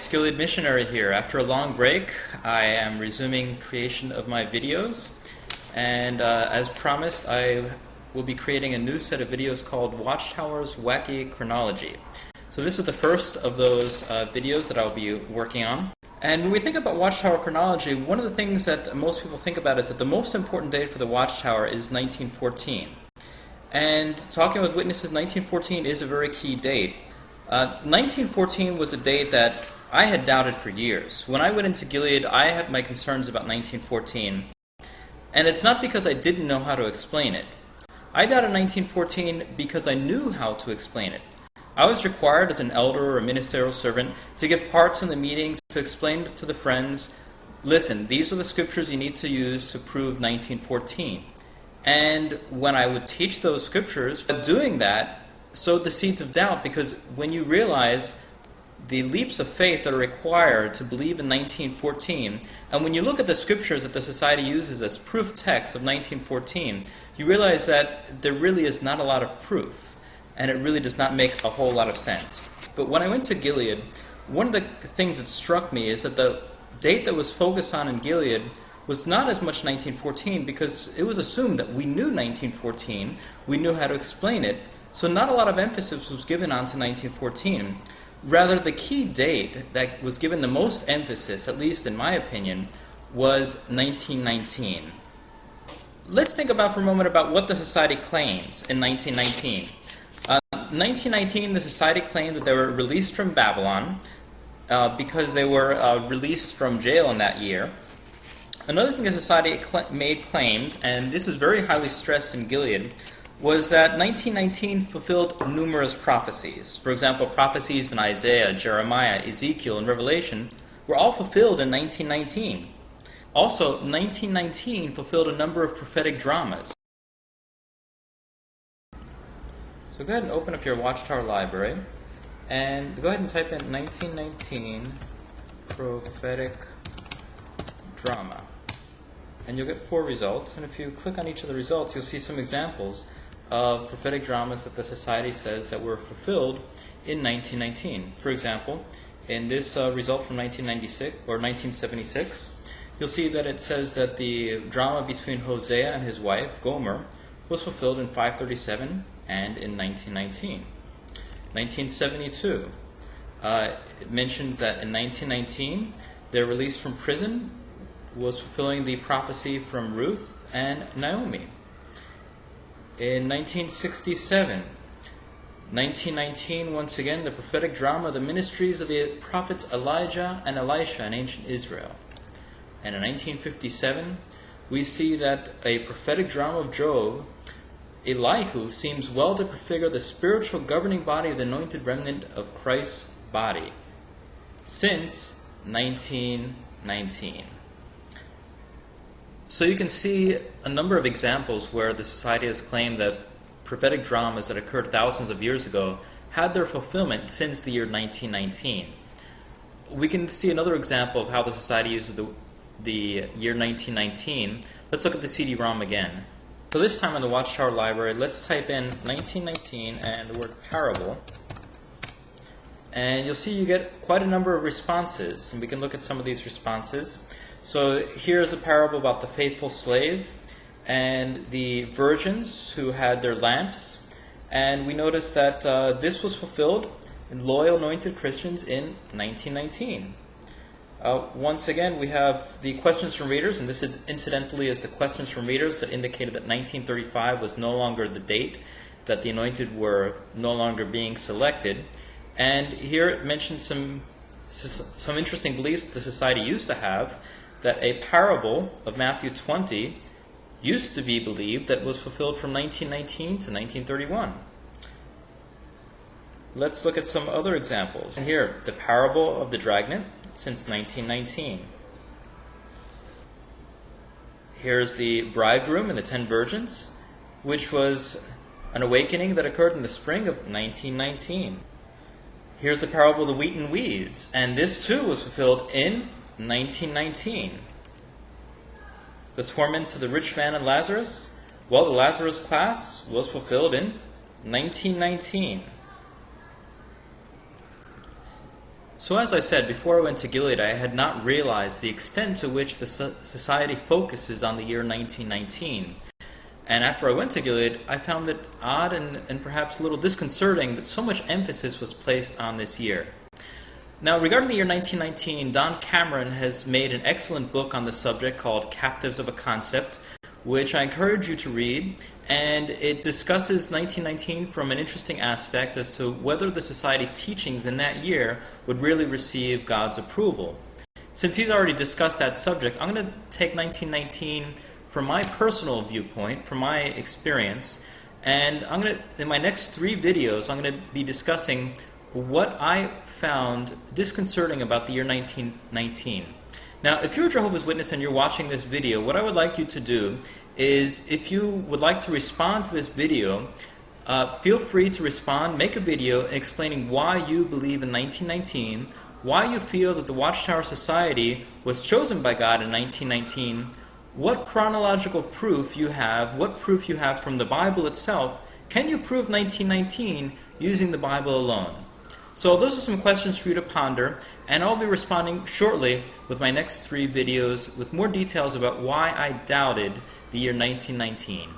ex-gilead missionary here. After a long break, I am resuming creation of my videos, and as promised, I will be creating a new set of videos called Watchtower's Wacky Chronology. So this is the first of those videos that I'll be working on. And when we think about Watchtower Chronology, one of the things that most people think about is that the most important date for the Watchtower is 1914. And talking with witnesses, 1914 is a very key date. 1914 was a date that I had doubted for years. When I went into Gilead, I had my concerns about 1914. And it's not because I didn't know how to explain it. I doubted 1914 because I knew how to explain it. I was required as an elder or a ministerial servant to give parts in the meetings to explain to the friends, listen, these are the scriptures you need to use to prove 1914. And when I would teach those scriptures, doing that sowed the seeds of doubt, because when you realize the leaps of faith that are required to believe in 1914, and when you look at the scriptures that the Society uses as proof texts of 1914, you realize that there really is not a lot of proof, and it really does not make a whole lot of sense. But when I went to Gilead, one of the things that struck me is that the date that was focused on in Gilead was not as much 1914, because it was assumed that we knew 1914, we knew how to explain it, so not a lot of emphasis was given on to 1914. Rather, the key date that was given the most emphasis, at least in my opinion, was 1919. Let's think about for a moment about what the Society claims in 1919. 1919, the Society claimed that they were released from Babylon because they were released from jail in that year. Another thing the Society made claims, and this was very highly stressed in Gilead, was that 1919 fulfilled numerous prophecies. For example, prophecies in Isaiah, Jeremiah, Ezekiel, and Revelation were all fulfilled in 1919. Also, 1919 fulfilled a number of prophetic dramas. So go ahead and open up your Watchtower Library, and go ahead and type in 1919 prophetic drama. And you'll get 4 results, and if you click on each of the results, you'll see some examples of prophetic dramas that the Society says that were fulfilled in 1919. For example, in this result from 1996 or 1976, you'll see that it says that the drama between Hosea and his wife, Gomer, was fulfilled in 537 and in 1919. 1972, it mentions that in 1919, their release from prison was fulfilling the prophecy from Ruth and Naomi. In 1967, 1919, once again, the prophetic drama, the ministries of the prophets Elijah and Elisha in ancient Israel. And in 1957, we see that a prophetic drama of Job, Elihu, seems well to prefigure the spiritual governing body of the anointed remnant of Christ's body since 1919. So you can see a number of examples where the Society has claimed that prophetic dramas that occurred thousands of years ago had their fulfillment since the year 1919. We can see another example of how the Society uses the year 1919. Let's look at the CD-ROM again. So this time in the Watchtower Library, let's type in 1919 and the word parable. And you'll see you get quite a number of responses, and we can look at some of these responses. So here's a parable about the faithful slave and the virgins who had their lamps. And we notice that this was fulfilled in loyal anointed Christians in 1919. Once again, we have the questions from readers, and this is incidentally as the questions from readers that indicated that 1935 was no longer the date that the anointed were no longer being selected. And here it mentions some interesting beliefs the Society used to have, that a parable of Matthew 20 used to be believed that was fulfilled from 1919 to 1931. Let's look at some other examples. And here, the parable of the dragnet since 1919. Here's the bridegroom and the 10 virgins, which was an awakening that occurred in the spring of 1919. Here's the parable of the wheat and weeds, and this too was fulfilled in 1919. The torments of the rich man and Lazarus, well, the Lazarus class was fulfilled in 1919. So as I said, before I went to Gilead, I had not realized the extent to which the society focuses on the year 1919. And after I went to Gilead, I found it odd and perhaps a little disconcerting that so much emphasis was placed on this year. Now, regarding the year 1919, Don Cameron has made an excellent book on the subject called Captives of a Concept, which I encourage you to read, and it discusses 1919 from an interesting aspect as to whether the Society's teachings in that year would really receive God's approval. Since he's already discussed that subject, I'm going to take 1919 from my personal viewpoint, from my experience, and in my next 3 videos, I'm going to be discussing what I found disconcerting about the year 1919. Now, if you're a Jehovah's Witness and you're watching this video, what I would like you to do is, if you would like to respond to this video, feel free to respond, make a video explaining why you believe in 1919, why you feel that the Watchtower Society was chosen by God in 1919, what chronological proof you have, what proof you have from the Bible itself. Can you prove 1919 using the Bible alone? So those are some questions for you to ponder, and I'll be responding shortly with my next 3 videos with more details about why I doubted the year 1919.